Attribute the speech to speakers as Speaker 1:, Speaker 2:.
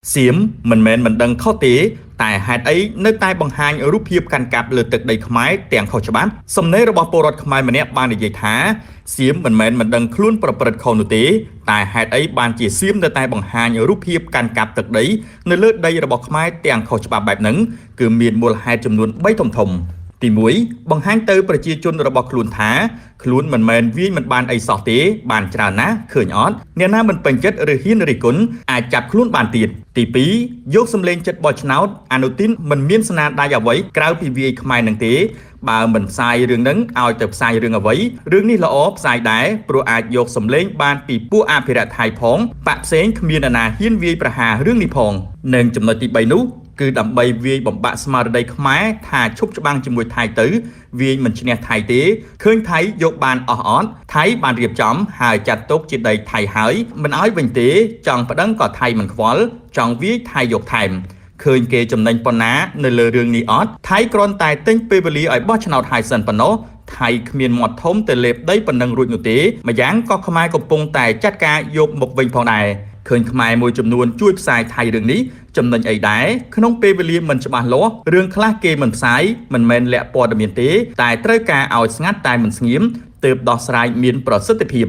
Speaker 1: Xiếm mình đừng khó tế tại hạt ấy nơi tai bằng hai rút hiệp can cặp lượt thực đầy khmái tiền khẩu cho bán xâm nấy robot porot khmái mà nét ban để dạy thá xiếm mình đừng khuôn bật khẩu nụ tế tại hạt ấy ban chỉ xiếm nơi tai bằng hai rút hiệp can cặp thực đấy nơi lượt đây robot khmái tiền khẩu cho bán bẹp nắng cứ miền mua hai chấm luôn bay thòng thòngទីមួយបង្ហាញទៅប្រជាជនរបស់ខ្លួនថាខ្លួនមិនមែនវាយមិនបានអីសោះទេបានច្រើនណាស់ឃើញអត់អ្នកណាមិនពេញចិត្តឬហ៊ានរិះគន់អាចចាប់ខ្លួនបានទៀតទី2យកសម្លេងចិត្តបោះឆ្នោតអនុទានមិនមានស្នាដៃអ្វីក្រៅពីវាយខ្មែរនឹងទេបើមិនផ្សាយរឿងហ្នឹងឲ្យទៅផ្សាយរឿងអ្វីរឿងនេះល្អផ្សាយដែរព្រោះអាចយកសម្លេងបានពីពួកអភិរក្សថៃផងបាក់ផ្សេងគ្មានណាហ៊ានវាយប្រហាររឿងនេះផងនិងចំណុចទី3នោះគឺដើម្បីវាយបំបាក់ស្មារតីខ្មែរថាឈប់ច្បាំងជាមួយថៃទៅវាយមិនឈ្នះថៃទេឃើញថៃយកបានអស់អត់ថៃបានរៀបចំហើយចាត់ទុកជាដីថៃហើយមិនឲ្យវិញទេចង់ប្តឹងក៏ថៃមិនខ្វល់ចង់វាយថៃយកថែមឃើញគេចំណេញប៉ុណ្ណានៅលើរឿងនេះអត់ថៃគ្រាន់តែទិញពេលវេលាឲ្យបោះឆ្នោតហើយសិនប៉ុណ្ណោះថៃគ្មានមាត់ធំទៅលេបដីប៉ុណ្ណឹងរួចនោះទេម្យ៉ាងក៏ខ្មែរកំពុងតែចាត់ការយកមកវិញផងដែរឃើញខ្មែរមួយចំនួនជួយផ្សាយថៃរឿងនេះចំណេញអីដែរក្នុងពេលវេលាមិនច្បាស់លាស់រឿងខ្លះគេមិនផ្សាយមិនមែនលាក់ព័ត៌មានទេតែត្រូវការឲ្យស្ងាត់តែមិនស្ងៀមទើបដោះស្រាយមានប្រសិទ្ធភាព